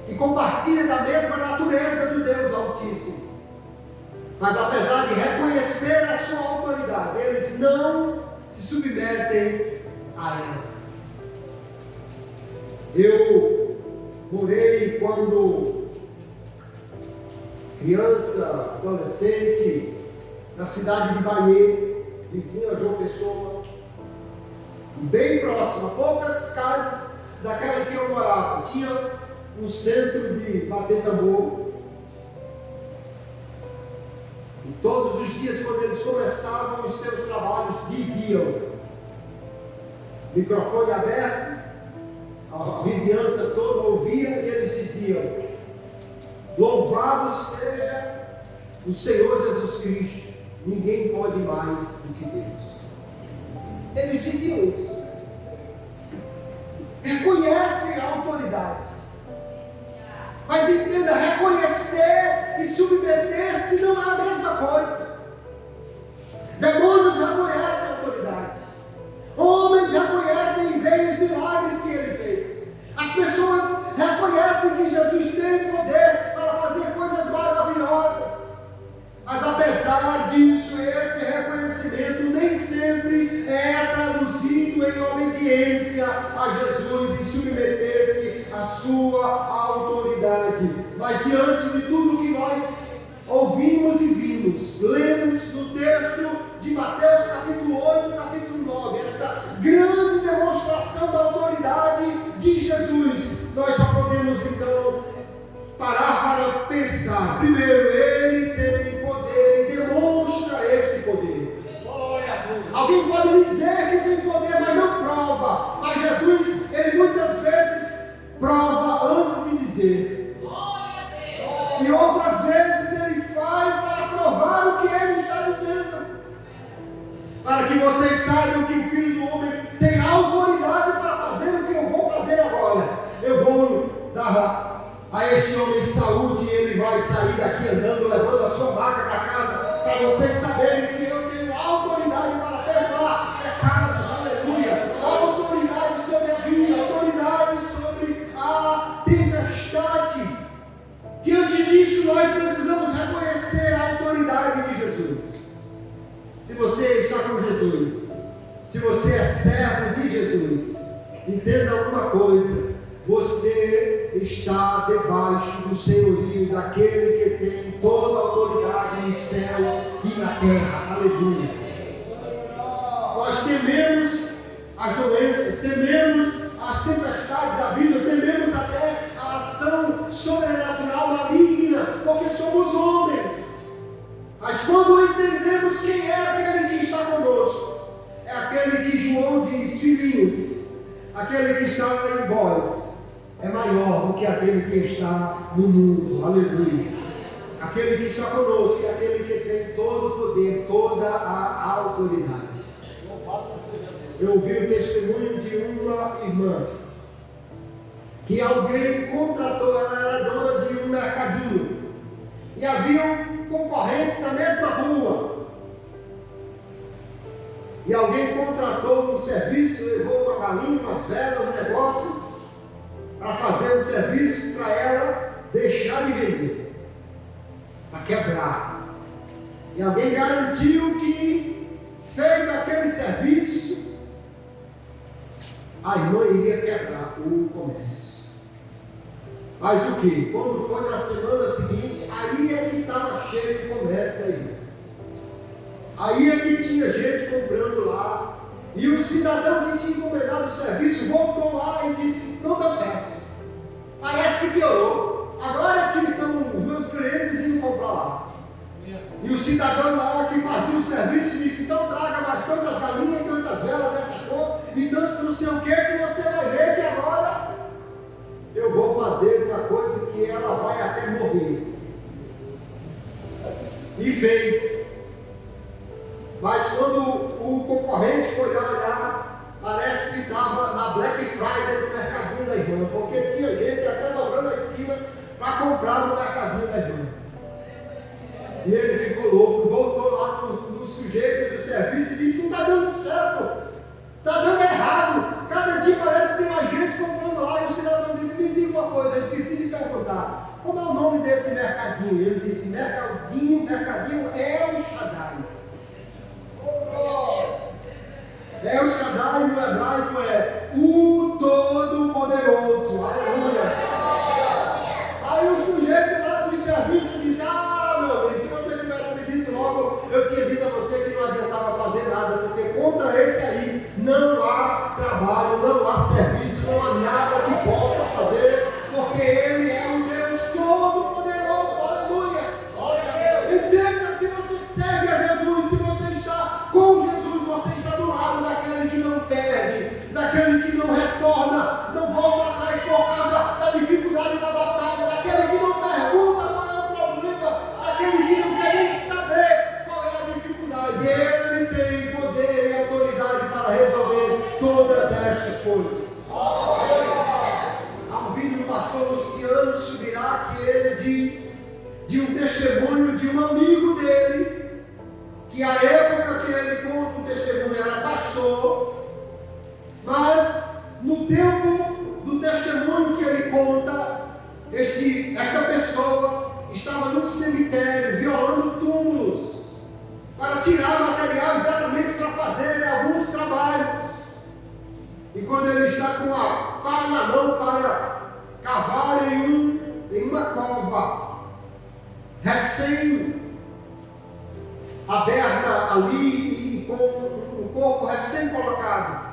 e compartilha da mesma natureza do Deus Altíssimo. Mas apesar de reconhecer a sua autoridade, eles não se submetem a ela. Eu morei quando criança, adolescente, na cidade de Bahia, vizinha a João Pessoa, bem próxima, poucas casas daquela que eu morava. Tinha um centro de bater tambor. E todos os dias, quando eles começavam os seus trabalhos, diziam, microfone aberto, a vizinhança toda ouvia, e eles diziam: louvado seja o Senhor Jesus Cristo, ninguém pode mais do que Deus. Eles diziam isso. Reconhecem a autoridade. Mas entenda, reconhecer e submeter-se não é a mesma coisa. Demônios reconhecem a autoridade. Homens reconhecem e veem os milagres que Ele fez. As pessoas reconhecem que Jesus tem poder para fazer coisas maravilhosas. Mas apesar disso, esse reconhecimento nem sempre é traduzido em obediência a Jesus, em submeter-se à sua autoridade. Mas diante de tudo que nós ouvimos e vimos, lemos no texto de Mateus capítulo 8, capítulo 9, essa grande demonstração da autoridade de Jesus, nós só podemos então parar para pensar. Primeiro, Ele tem poder e demonstra este poder. Alguém pode dizer que tem poder, mas não prova. Mas Jesus, Ele muitas vezes prova antes de dizer. E outras vezes Ele faz para provar o que Ele está dizendo. Para que vocês saibam que o Filho do Homem tem autoridade para fazer o que eu vou fazer agora. Eu vou dar a este homem saúde e ele vai sair daqui andando, levando a sua maca para casa, para vocês saberem que eu tenho autoridade para perdoar pecados, aleluia, autoridade sobre a vida, autoridade sobre a tempestade. Diante disso, nós precisamos reconhecer a autoridade de Jesus. Se você está com Jesus, se você é servo de Jesus, entenda uma coisa: você está debaixo do senhorio daquele que tem toda a autoridade nos céus e na terra. Aleluia. Nós tememos as doenças, tememos as tempestades da vida, tememos até a ação sobrenatural maligna, porque somos homens. Mas quando entendemos quem é aquele que está conosco, é aquele que João diz: filhinhos, aquele que está em vós é maior do que aquele que está no mundo. Aleluia. Aquele que está conosco é aquele que tem todo o poder, toda a autoridade. Eu ouvi o testemunho de uma irmã que alguém contratou. Ela era dona de um mercadinho e haviam concorrentes na mesma rua. E alguém contratou um serviço, levou uma galinha, umas velas, um negócio para fazer um serviço para ela deixar de vender, para quebrar. E alguém garantiu que, feito aquele serviço, a irmã iria quebrar o comércio. Mas o que? Quando foi na semana seguinte, aí é que estava cheio de comércio da irmã. Aí é que tinha gente comprando lá. E o cidadão que tinha encomendado o serviço voltou lá e disse: não deu certo. Parece que piorou. Agora é que estão os meus clientes indo comprar lá. E o cidadão lá que fazia o serviço disse: então traga mais tantas galinhas, tantas velas dessa cor, e tantos não sei o que você vai ver que agora eu vou fazer uma coisa que ela vai até morrer. E fez. Mas quando o concorrente foi lá olhar, parece que estava na Black Friday do mercadinho da irmã, porque tinha gente até dobrando a esquina para comprar no mercadinho da irmã. E ele ficou louco, voltou lá no sujeito do serviço e disse: não está dando certo. esse mercadinho? Ele disse, mercadinho é o Shaddai. É o Shaddai no hebraico, é o Todo-Poderoso. Aleluia. Aí o sujeito lá do serviço diz, meu Deus, se você tivesse me dito logo, eu tinha dito a você que não adiantava fazer nada, porque contra esse aí não há trabalho, não há serviço, não há nada que possa fazer, porque ele é o Deus Todo-Poderoso. Aleluia. Entenda, se você serve a Jesus, se você está com Jesus, você está do lado daquele que não perde, daquele que não retorna, não volta atrás por causa da dificuldade da batalha, daquele que não pergunta qual é o problema, daquele que não quer nem saber qual é a dificuldade. Ele tem poder e autoridade para resolver todas estas coisas. Há um vídeo do pastor Luciano Subirá que ele diz de um testemunho de um amigo dele, que a época que ele conta o testemunho era pastor, mas no tempo do testemunho que ele conta, esta pessoa estava num cemitério violando túmulos para tirar material exatamente para fazer alguns trabalhos. E quando ele está com a pá na mão para cavar em uma cova recém aberta ali e com um corpo recém-colocado,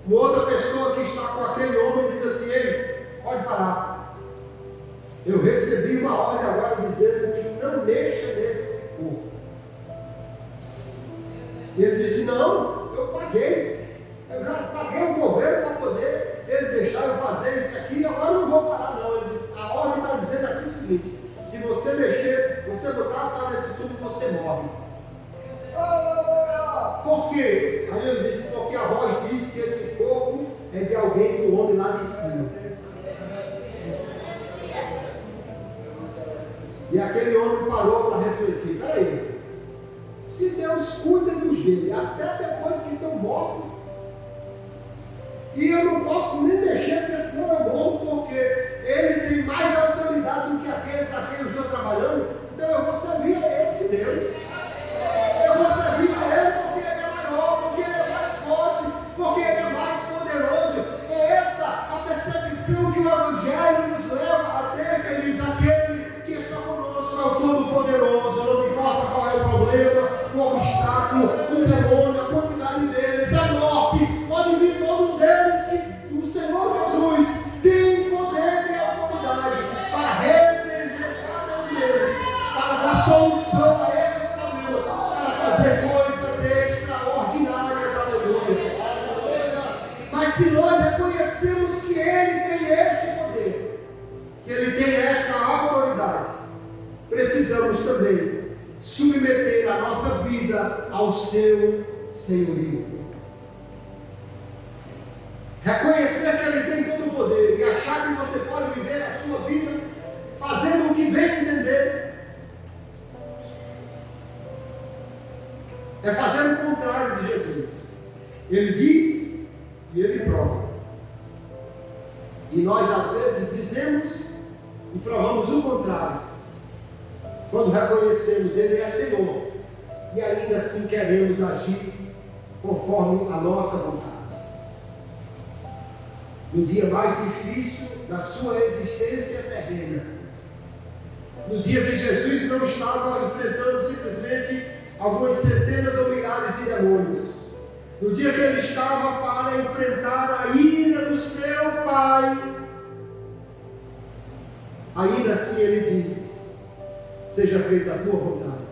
uma outra pessoa que está com aquele homem diz assim, ei, pode parar. Eu recebi uma ordem agora dizendo que não mexa nesse corpo. E ele disse, não, eu paguei. Eu já paguei o governo para poder ele deixar eu fazer isso aqui, agora eu não vou parar não. Ele disse, a ordem está dizendo aqui o seguinte, se você mexer, você botar a pá nesse tubo, você morre. Por quê? Aí ele disse, porque a voz diz que esse corpo é de alguém, do homem lá de cima. E aquele homem parou para refletir, peraí, se Deus cuida dos dele, até depois que estão mortos, e eu não posso nem mexer porque senão eu morro, porque ele tem mais autoridade do que aquele para quem eu estou trabalhando, então eu vou servir a esse Deus. Eu vou servir a ele porque ele é maior, porque ele é mais forte, porque ele é mais poderoso. É essa a percepção que o Evangelho nos leva a ter, queridos, aquele que está conosco é o Todo-Poderoso, não importa qual é o problema, o obstáculo, o demônio, a quantidade deles, a morte, pode vir todos eles, que o Senhor Jesus tem poder e autoridade para repreender cada um deles, para dar solução a esses problemas, para fazer coisas extraordinárias, aleluia. Mas se nós reconhecemos que Ele tem este poder, que Ele tem esta autoridade, precisamos também submeter a nossa vida ao seu senhorio. Reconhecer que Ele tem todo o poder e achar que você pode viver a sua vida fazendo o que bem entender, é fazer o contrário de Jesus. Ele diz e Ele prova. E nós às vezes dizemos e provamos o contrário. Quando reconhecemos Ele é Senhor e ainda assim queremos agir conforme a nossa vontade. No dia mais difícil da sua existência terrena, no dia que Jesus não estava enfrentando simplesmente algumas centenas ou milhares de demônios, no dia que Ele estava para enfrentar a ira do seu Pai, ainda assim Ele diz, seja feita a tua vontade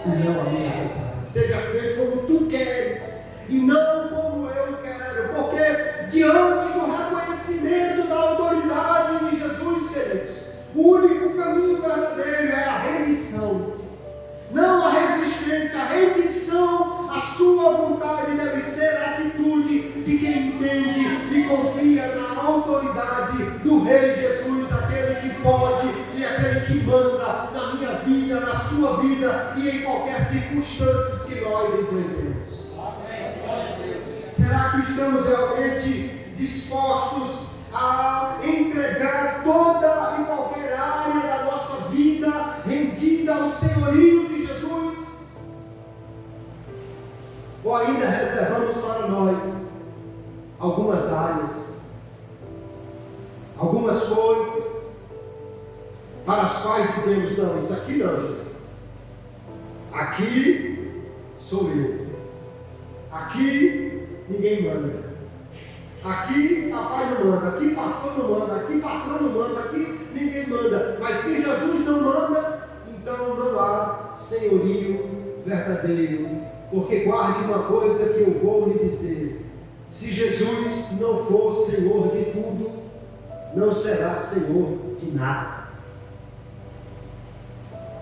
e não a minha vontade, seja feito como tu queres e não como eu quero, porque diante do reconhecimento da autoridade de Jesus, queridos, o único caminho verdadeiro é a rendição, não a resistência. A rendição à sua vontade deve ser a atitude de quem entende e confia na autoridade do Rei Jesus, aquele que pode e aquele que manda na minha vida, na sua vida e em qualquer circunstância que nós enfrentemos. Será que estamos realmente dispostos a entregar toda e qualquer área da nossa Ou ainda reservamos para nós algumas áreas, algumas coisas, para as quais dizemos: não, isso aqui não, Jesus. Aqui sou eu. Aqui ninguém manda. Aqui papai não manda, aqui pastor não manda, aqui patrão não manda, aqui ninguém manda. Mas se Jesus não manda, então não há senhorio verdadeiro. Porque guarde uma coisa que eu vou lhe dizer: se Jesus não for Senhor de tudo, não será Senhor de nada.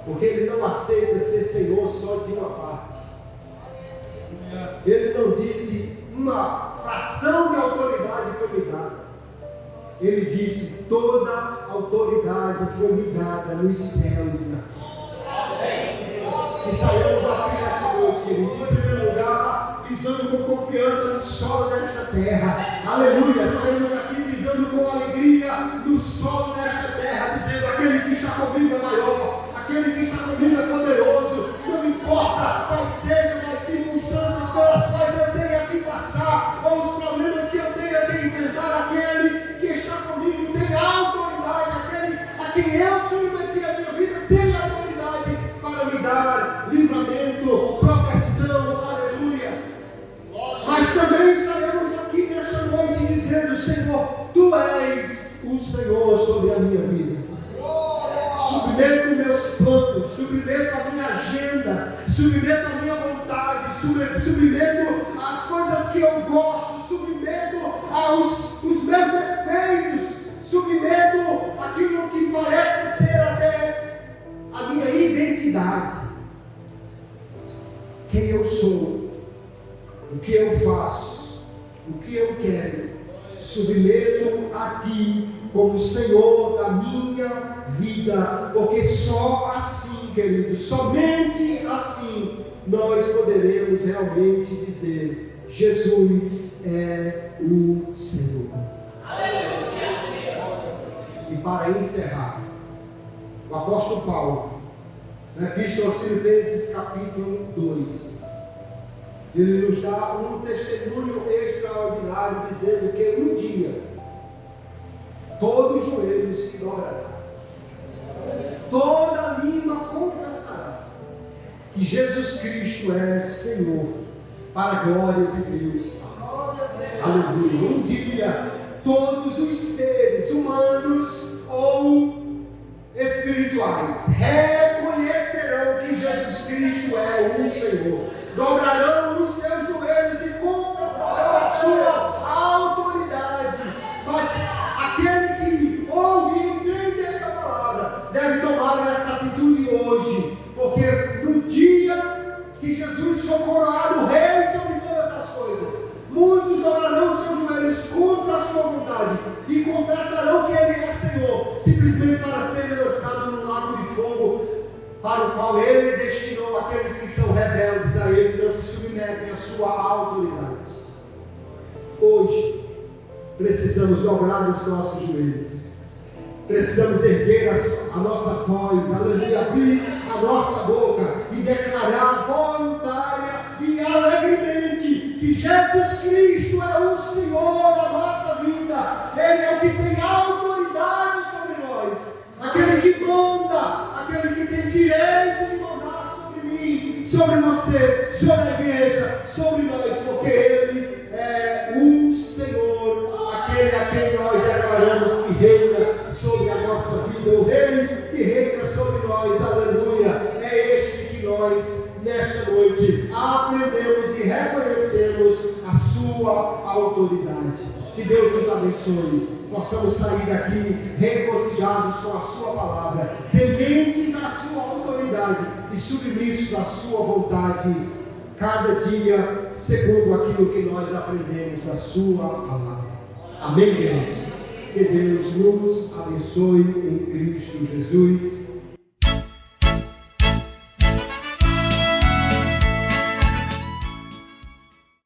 Porque Ele não aceita ser Senhor só de uma parte. Ele não disse: uma fração de autoridade foi me dada. Ele disse: toda autoridade foi me dada nos céus e na terra. E saímos daqui nesta noite, queridos, em primeiro lugar, pisando com confiança no solo desta terra. Aleluia! Saímos daqui pisando com alegria no solo desta terra, dizendo: aquele que está comigo é maior, aquele que está comigo é poderoso. Não importa quais sejam as circunstâncias pelas quais eu tenha que passar, ou os problemas que eu tenha que enfrentar, aquele que está comigo tem autoridade, aquele a quem eu submeti a minha vida tem autoridade para me dar livramento, proteção, aleluia. Mas também saímos daqui nesta noite dizendo: Senhor, Tu és o Senhor sobre a minha vida. Submeto meus planos, submeto a minha agenda, submeto a minha vontade, submeto as coisas que eu gosto, submeto aos os meus defeitos, submeto aquilo que parece ser até a minha identidade. Quem eu sou, o que eu faço, o que eu quero, submeto a Ti como Senhor da minha vida, porque só assim, querido, somente assim, nós poderemos realmente dizer: Jesus é o Senhor. E para encerrar, o apóstolo Paulo, na Epístola aos Filipenses, capítulo 2, ele nos dá um testemunho extraordinário, dizendo que um dia todo joelho se dobrará, toda língua confessará que Jesus Cristo é Senhor, para a glória de Deus. Aleluia. Um dia todos os seres humanos ou espirituais reconhecerão que Jesus Cristo é o Senhor, dobrarão os seus joelhos e confessarão a sua autoridade. Mas aquele que ouve e entende esta palavra deve tomar essa atitude hoje, porque no dia que Jesus for coroado rei sobre todas as coisas, muitos dobrarão seus joelhos contra a sua vontade e confessarão que Ele é Senhor, simplesmente para serem lançados no lago de fogo, para o qual Ele destinou aqueles que são rebeldes a Ele e não se submetem à sua autoridade. Hoje precisamos dobrar os nossos joelhos, precisamos erguer a nossa voz, aleluia, abrir a nossa boca e declarar voluntária e alegremente que Jesus Cristo é o Senhor da nossa vida. Ele é o que tem autoridade sobre nós, aquele que manda, aquele que tem direito de mandar sobre mim, sobre você, sobre a igreja, sobre nós, porque Ele é o Senhor, aquele a quem nós declaramos que reina sobre a nossa vida, o Rei que reina sobre nós, aleluia. É este que nós, nesta noite, aprendemos e reconhecemos a sua autoridade. Que Deus nos abençoe, possamos sair daqui regozijados com a sua palavra, tementes à sua autoridade e submissos à sua vontade, cada dia segundo aquilo que nós aprendemos da sua palavra. Amém, queridos? Que Deus nos abençoe em Cristo Jesus.